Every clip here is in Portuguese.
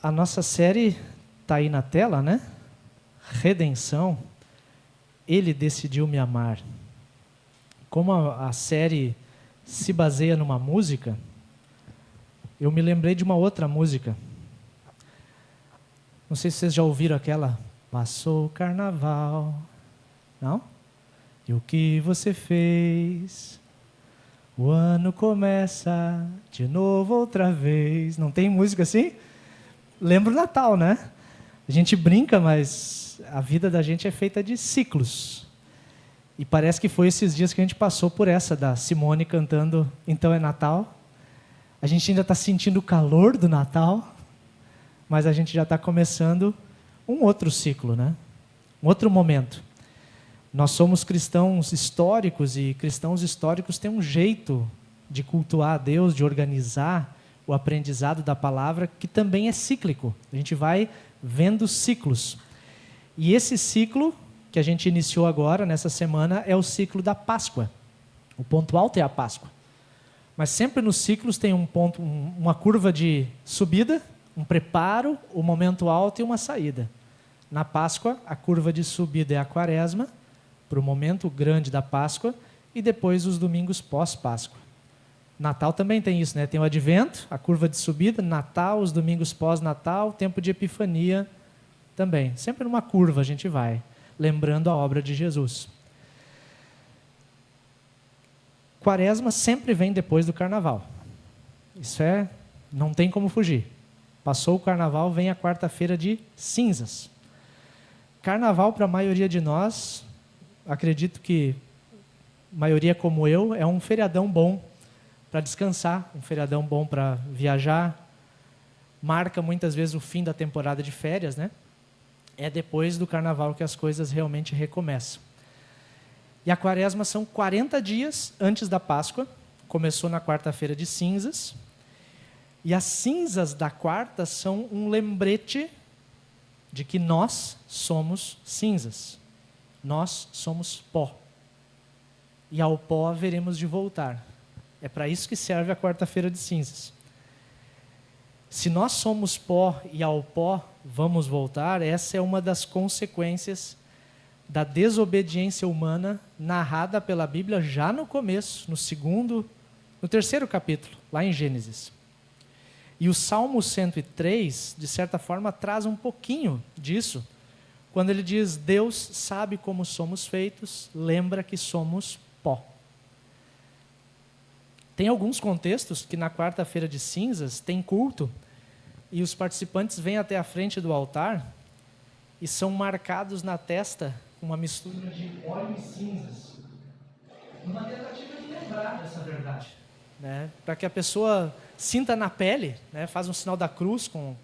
A nossa série está aí na tela, né? Redenção. Ele decidiu me amar. Como a série se baseia numa música, eu me lembrei de uma outra música. Não sei se vocês já ouviram aquela Passou o Carnaval. Não? E o que você fez? O ano começa de novo outra vez. Não tem música assim? Lembra o Natal, né? A gente brinca, mas a vida da gente é feita de ciclos. E parece que foi esses dias que a gente passou por essa, da Simone cantando Então é Natal. A gente ainda está sentindo o calor do Natal, mas a gente já está começando um outro ciclo, né? Um outro momento. Nós somos cristãos históricos e cristãos históricos têm um jeito de cultuar a Deus, de organizar o aprendizado da palavra, que também é cíclico. A gente vai vendo ciclos. E esse ciclo que a gente iniciou agora, nessa semana, é o ciclo da Páscoa. O ponto alto é a Páscoa. Mas sempre nos ciclos tem um ponto, uma curva de subida, um preparo, o momento alto e uma saída. Na Páscoa, a curva de subida é a Quaresma, para o momento grande da Páscoa, e depois os domingos pós-Páscoa. Natal também tem isso, né? Tem o Advento, a curva de subida, Natal, os domingos pós-Natal, tempo de Epifania também. Sempre numa curva a gente vai, lembrando a obra de Jesus. Quaresma sempre vem depois do Carnaval. Isso não tem como fugir. Passou o Carnaval, vem a quarta-feira de cinzas. Carnaval, para a maioria de nós, acredito que a maioria como eu, é um feriadão bom para descansar, um feriadão bom para viajar. Marca muitas vezes o fim da temporada de férias, né? É depois do Carnaval que as coisas realmente recomeçam. E a Quaresma são 40 dias antes da Páscoa, começou na quarta-feira de cinzas, e as cinzas da quarta são um lembrete de que nós somos cinzas, nós somos pó, e ao pó haveremos de voltar. É para isso que serve a quarta-feira de cinzas. Se nós somos pó e ao pó vamos voltar, essa é uma das consequências da desobediência humana narrada pela Bíblia já no começo, no terceiro capítulo, lá em Gênesis. E o Salmo 103, de certa forma, traz um pouquinho disso, quando ele diz, Deus sabe como somos feitos, lembra que somos pó. Tem alguns contextos que na quarta-feira de cinzas tem culto e os participantes vêm até a frente do altar e são marcados na testa com uma mistura de óleo e cinzas. Uma tentativa de lembrar dessa verdade, né? Para que a pessoa sinta na pele, né? Faz um sinal da cruz com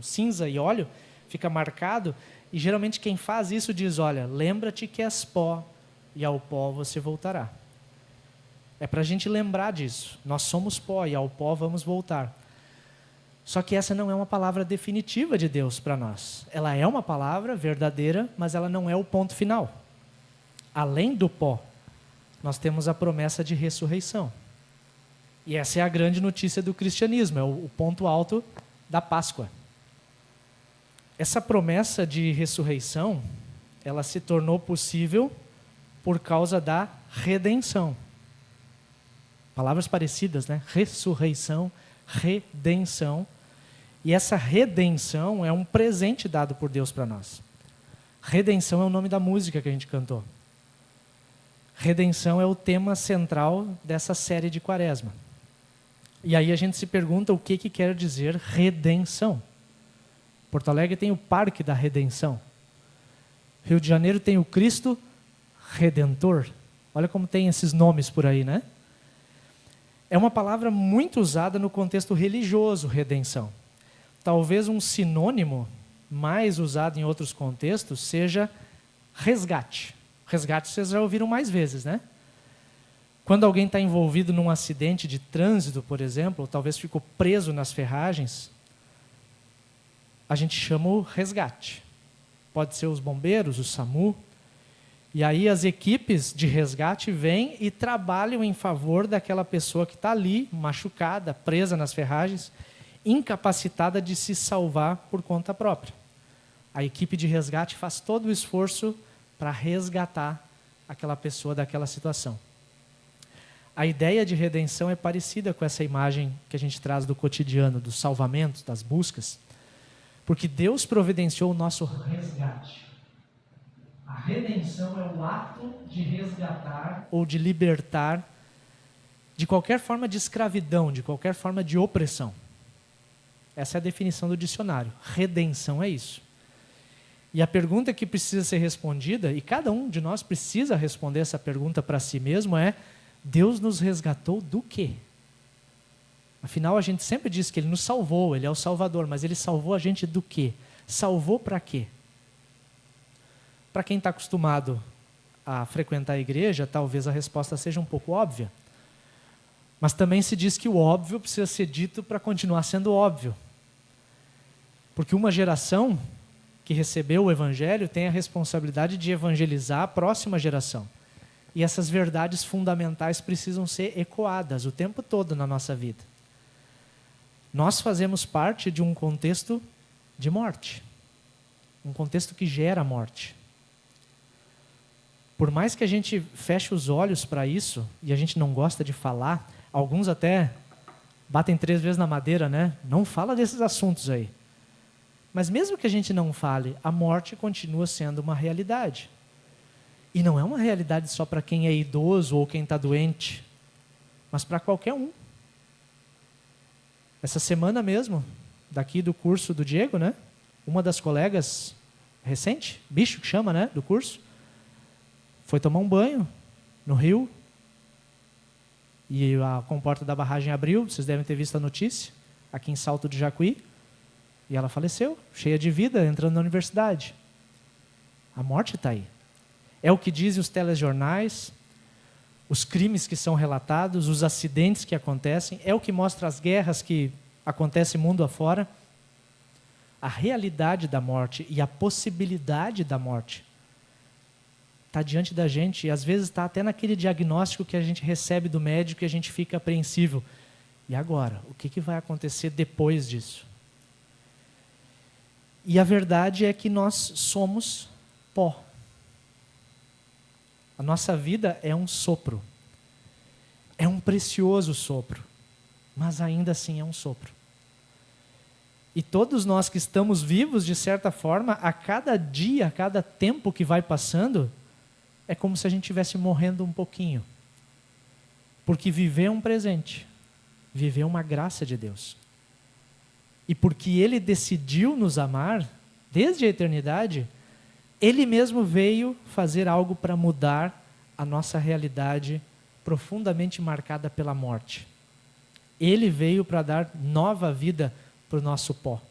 cinza e óleo, fica marcado, e geralmente quem faz isso diz, olha, lembra-te que és pó e ao pó você voltará. É para a gente lembrar disso. Nós somos pó e ao pó vamos voltar. Só que essa não é uma palavra definitiva de Deus para nós. Ela é uma palavra verdadeira, mas ela não é o ponto final. Além do pó, nós temos a promessa de ressurreição. E essa é a grande notícia do cristianismo, é o ponto alto da Páscoa. Essa promessa de ressurreição, ela se tornou possível por causa da redenção. Palavras parecidas, né? Ressurreição, redenção. E essa redenção é um presente dado por Deus para nós. Redenção é o nome da música que a gente cantou. Redenção é o tema central dessa série de Quaresma. E aí a gente se pergunta o que quer dizer redenção. Porto Alegre tem o Parque da Redenção. Rio de Janeiro tem o Cristo Redentor. Olha como tem esses nomes por aí, né? É uma palavra muito usada no contexto religioso, redenção. Talvez um sinônimo mais usado em outros contextos seja resgate. Resgate vocês já ouviram mais vezes, né? Quando alguém está envolvido num acidente de trânsito, por exemplo, ou talvez ficou preso nas ferragens, a gente chama o resgate. Pode ser os bombeiros, o SAMU. E aí as equipes de resgate vêm e trabalham em favor daquela pessoa que está ali, machucada, presa nas ferragens, incapacitada de se salvar por conta própria. A equipe de resgate faz todo o esforço para resgatar aquela pessoa daquela situação. A ideia de redenção é parecida com essa imagem que a gente traz do cotidiano, dos salvamentos, das buscas, porque Deus providenciou o nosso resgate. A redenção é o ato de resgatar ou de libertar de qualquer forma de escravidão, de qualquer forma de opressão. Essa é a definição do dicionário. Redenção é isso. E a pergunta que precisa ser respondida, e cada um de nós precisa responder essa pergunta para si mesmo, é: Deus nos resgatou do quê? Afinal, a gente sempre diz que Ele nos salvou, Ele é o Salvador, mas Ele salvou a gente do quê? Salvou para quê? Para quem está acostumado a frequentar a igreja, talvez a resposta seja um pouco óbvia. Mas também se diz que o óbvio precisa ser dito para continuar sendo óbvio. Porque uma geração que recebeu o Evangelho tem a responsabilidade de evangelizar a próxima geração. E essas verdades fundamentais precisam ser ecoadas o tempo todo na nossa vida. Nós fazemos parte de um contexto de morte. Um contexto que gera morte. Por mais que a gente feche os olhos para isso, e a gente não gosta de falar, alguns até batem 3 vezes na madeira, né? Não fala desses assuntos aí. Mas mesmo que a gente não fale, a morte continua sendo uma realidade. E não é uma realidade só para quem é idoso ou quem está doente, mas para qualquer um. Essa semana mesmo, daqui do curso do Diego, né? Uma das colegas recente, bicho que chama, né? Do curso, foi tomar um banho no rio. E a comporta da barragem abriu, vocês devem ter visto a notícia, aqui em Salto de Jacuí. E ela faleceu, cheia de vida, entrando na universidade. A morte está aí. É o que dizem os telejornais, os crimes que são relatados, os acidentes que acontecem, é o que mostra as guerras que acontecem mundo afora. A realidade da morte e a possibilidade da morte está diante da gente, e às vezes está até naquele diagnóstico que a gente recebe do médico e a gente fica apreensivo. E agora? O que vai acontecer depois disso? E a verdade é que nós somos pó. A nossa vida é um sopro. É um precioso sopro. Mas ainda assim é um sopro. E todos nós que estamos vivos, de certa forma, a cada dia, a cada tempo que vai passando, é como se a gente estivesse morrendo um pouquinho. Porque viver é um presente. Viver é uma graça de Deus. E porque Ele decidiu nos amar, desde a eternidade, Ele mesmo veio fazer algo para mudar a nossa realidade profundamente marcada pela morte. Ele veio para dar nova vida para o nosso pó.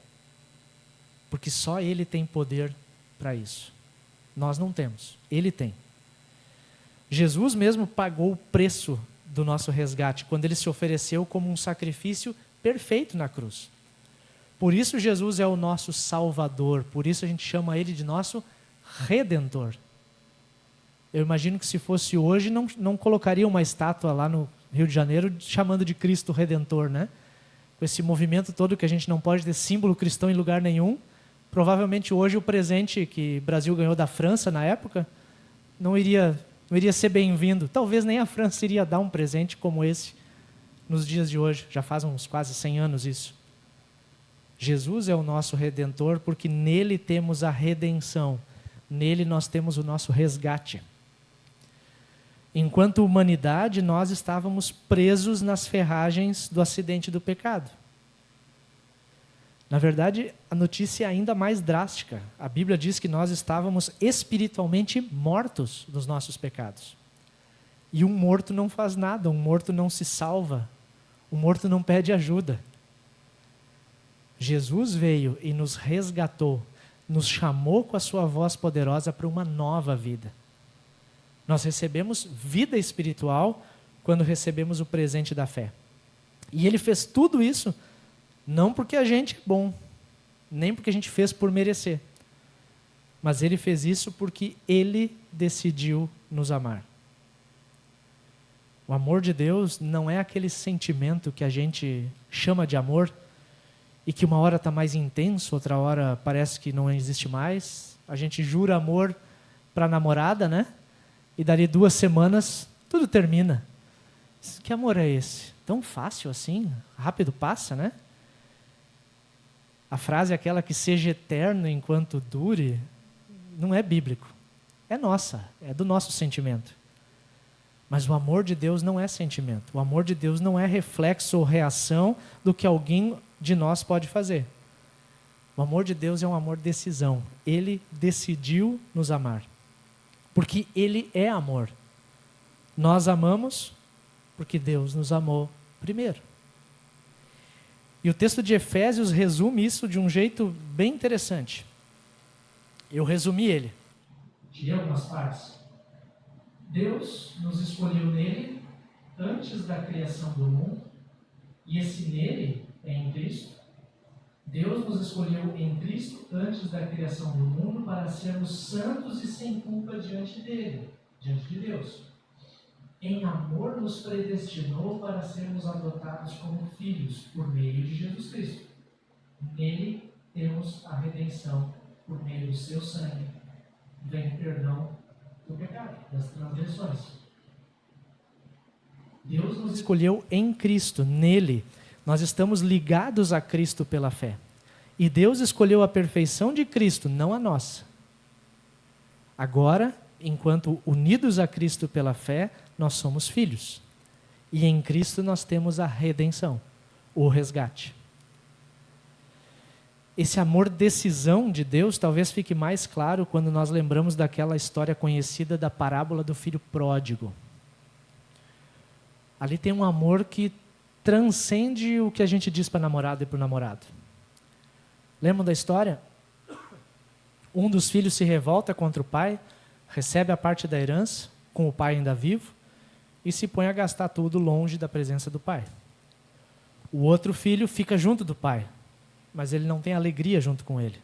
Porque só Ele tem poder para isso. Nós não temos, Ele tem. Jesus mesmo pagou o preço do nosso resgate, quando Ele se ofereceu como um sacrifício perfeito na cruz. Por isso Jesus é o nosso Salvador, por isso a gente chama Ele de nosso Redentor. Eu imagino que se fosse hoje, não colocaria uma estátua lá no Rio de Janeiro chamando de Cristo Redentor, né? Com esse movimento todo que a gente não pode ter símbolo cristão em lugar nenhum, provavelmente hoje o presente que o Brasil ganhou da França na época não iria ser bem-vindo. Talvez nem a França iria dar um presente como esse nos dias de hoje. Já faz uns quase 100 anos isso. Jesus é o nosso Redentor porque nele temos a redenção. Nele nós temos o nosso resgate. Enquanto humanidade, nós estávamos presos nas ferragens do acidente do pecado. Na verdade, a notícia é ainda mais drástica. A Bíblia diz que nós estávamos espiritualmente mortos dos nossos pecados. E um morto não faz nada, um morto não se salva, um morto não pede ajuda. Jesus veio e nos resgatou, nos chamou com a sua voz poderosa para uma nova vida. Nós recebemos vida espiritual quando recebemos o presente da fé. E Ele fez tudo isso não porque a gente é bom, nem porque a gente fez por merecer, mas Ele fez isso porque Ele decidiu nos amar. O amor de Deus não é aquele sentimento que a gente chama de amor e que uma hora está mais intenso, outra hora parece que não existe mais. A gente jura amor para a namorada, né? E dali 2 semanas, tudo termina. Que amor é esse? Tão fácil assim? Rápido passa, né? A frase aquela que seja eterno enquanto dure, não é bíblico. É nossa, é do nosso sentimento. Mas o amor de Deus não é sentimento. O amor de Deus não é reflexo ou reação do que alguém de nós pode fazer. O amor de Deus é um amor de decisão. Ele decidiu nos amar. Porque Ele é amor. Nós amamos porque Deus nos amou primeiro. E o texto de Efésios resume isso de um jeito bem interessante. Eu resumi ele. Tirei algumas partes. Deus nos escolheu nele antes da criação do mundo, e esse nele é em Cristo. Deus nos escolheu em Cristo antes da criação do mundo para sermos santos e sem culpa diante dele, diante de Deus. Em amor nos predestinou para sermos adotados como filhos por meio de Jesus Cristo. Nele temos a redenção por meio do seu sangue. Vem o perdão do pecado, das transgressões. Deus nos escolheu em Cristo, nele. Nós estamos ligados a Cristo pela fé. E Deus escolheu a perfeição de Cristo, não a nossa. Agora, enquanto unidos a Cristo pela fé, nós somos filhos. E em Cristo nós temos a redenção, o resgate. Esse amor decisão de Deus talvez fique mais claro quando nós lembramos daquela história conhecida da parábola do filho pródigo. Ali tem um amor que transcende o que a gente diz para a namorada e para o namorado. Lembram da história? Um dos filhos se revolta contra o pai, recebe a parte da herança, com o pai ainda vivo, e se põe a gastar tudo longe da presença do pai. O outro filho fica junto do pai, mas ele não tem alegria junto com ele.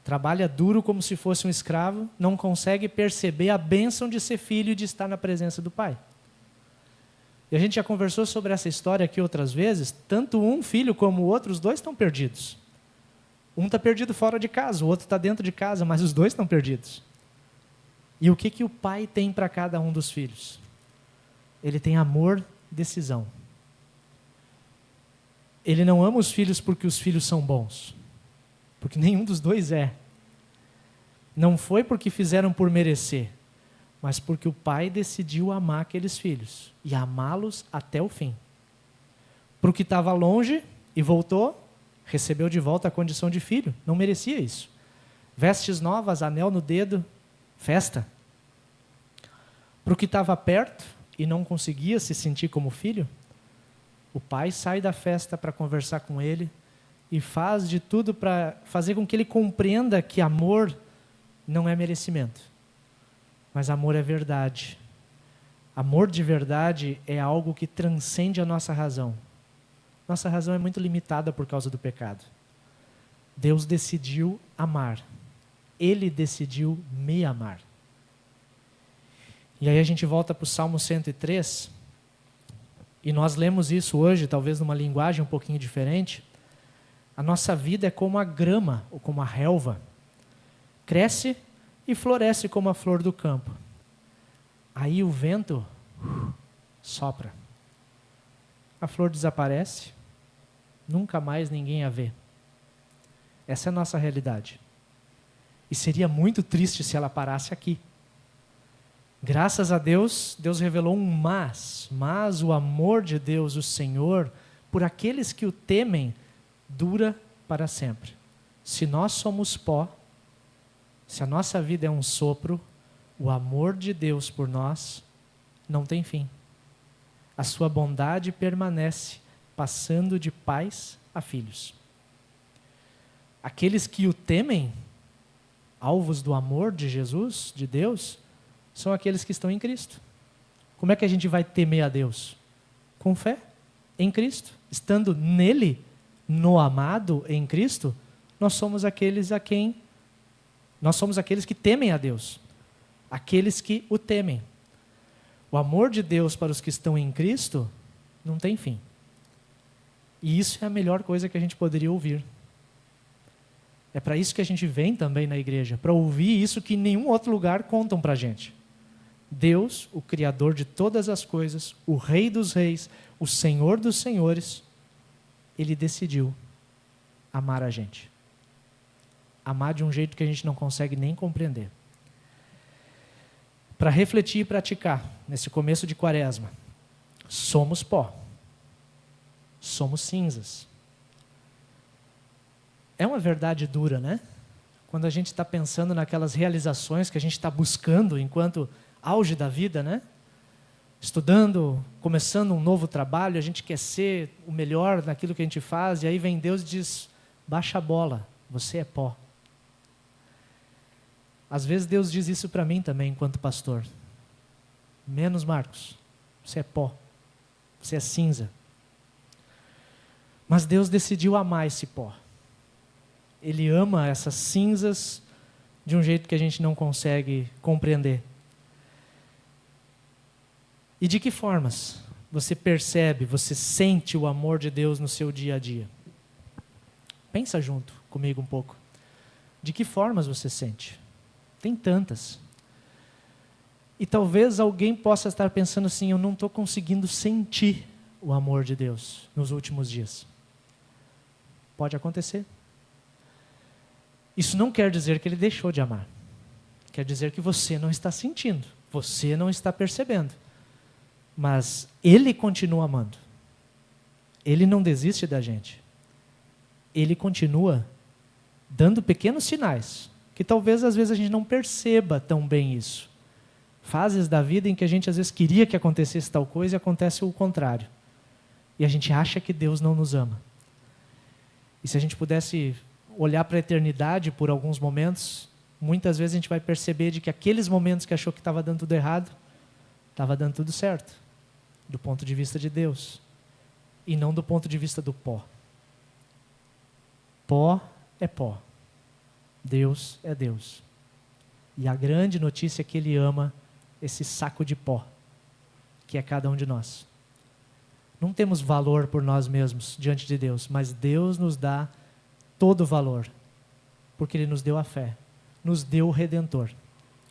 Trabalha duro como se fosse um escravo, não consegue perceber a bênção de ser filho e de estar na presença do pai. E a gente já conversou sobre essa história aqui outras vezes, tanto um filho como o outro, os dois estão perdidos. Um está perdido fora de casa, o outro está dentro de casa, mas os dois estão perdidos. E o que o pai tem para cada um dos filhos? Ele tem amor, decisão. Ele não ama os filhos porque os filhos são bons, porque nenhum dos dois é. Não foi porque fizeram por merecer, mas porque o pai decidiu amar aqueles filhos e amá-los até o fim. Para o que estava longe e voltou, recebeu de volta a condição de filho, não merecia isso. Vestes novas, anel no dedo, festa. Para o que estava perto e não conseguia se sentir como filho, o pai sai da festa para conversar com ele e faz de tudo para fazer com que ele compreenda que amor não é merecimento, mas amor é verdade. Amor de verdade é algo que transcende a nossa razão. Nossa razão é muito limitada por causa do pecado. Deus decidiu amar. Ele decidiu me amar. E aí a gente volta para o Salmo 103, e nós lemos isso hoje, talvez numa linguagem um pouquinho diferente. A nossa vida é como a grama, ou como a relva. Cresce e floresce como a flor do campo. Aí o vento sopra. A flor desaparece, nunca mais ninguém a vê. Essa é a nossa realidade. E seria muito triste se ela parasse aqui. Graças a Deus, Deus revelou um mas o amor de Deus, o Senhor, por aqueles que o temem, dura para sempre. Se nós somos pó, se a nossa vida é um sopro, o amor de Deus por nós não tem fim. A sua bondade permanece, passando de pais a filhos. Aqueles que o temem, alvos do amor de Jesus, de Deus, são aqueles que estão em Cristo. Como é que a gente vai temer a Deus? Com fé em Cristo. Estando nele, no amado em Cristo, nós somos aqueles que temem a Deus. Aqueles que o temem. O amor de Deus para os que estão em Cristo não tem fim. E isso é a melhor coisa que a gente poderia ouvir. É para isso que a gente vem também na igreja, para ouvir isso que em nenhum outro lugar contam para a gente. Deus, o Criador de todas as coisas, o Rei dos reis, o Senhor dos senhores, Ele decidiu amar a gente. Amar de um jeito que a gente não consegue nem compreender. Para refletir e praticar, nesse começo de Quaresma, somos pó. Somos cinzas. É uma verdade dura, né? Quando a gente está pensando naquelas realizações que a gente está buscando enquanto auge da vida, né? Estudando, começando um novo trabalho, a gente quer ser o melhor naquilo que a gente faz, e aí vem Deus e diz, baixa a bola, você é pó. Às vezes Deus diz isso para mim também, enquanto pastor. Menos Marcos, você é pó, você é cinza. Mas Deus decidiu amar esse pó. Ele ama essas cinzas de um jeito que a gente não consegue compreender. E de que formas você percebe, você sente o amor de Deus no seu dia a dia? Pensa junto comigo um pouco. De que formas você sente? Tem tantas. E talvez alguém possa estar pensando assim, eu não estou conseguindo sentir o amor de Deus nos últimos dias. Pode acontecer. Isso não quer dizer que Ele deixou de amar. Quer dizer que você não está sentindo, você não está percebendo. Mas Ele continua amando. Ele não desiste da gente. Ele continua dando pequenos sinais, que talvez às vezes a gente não perceba tão bem isso. Fases da vida em que a gente às vezes queria que acontecesse tal coisa e acontece o contrário. E a gente acha que Deus não nos ama. E se a gente pudesse olhar para a eternidade por alguns momentos, muitas vezes a gente vai perceber de que aqueles momentos que achou que estava dando tudo errado, estava dando tudo certo, do ponto de vista de Deus, e não do ponto de vista do pó. Pó é pó. Deus é Deus. E a grande notícia é que Ele ama esse saco de pó, que é cada um de nós. Não temos valor por nós mesmos diante de Deus, mas Deus nos dá todo o valor, porque Ele nos deu a fé, nos deu o Redentor,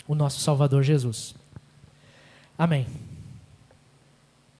o nosso Salvador Jesus. Amém.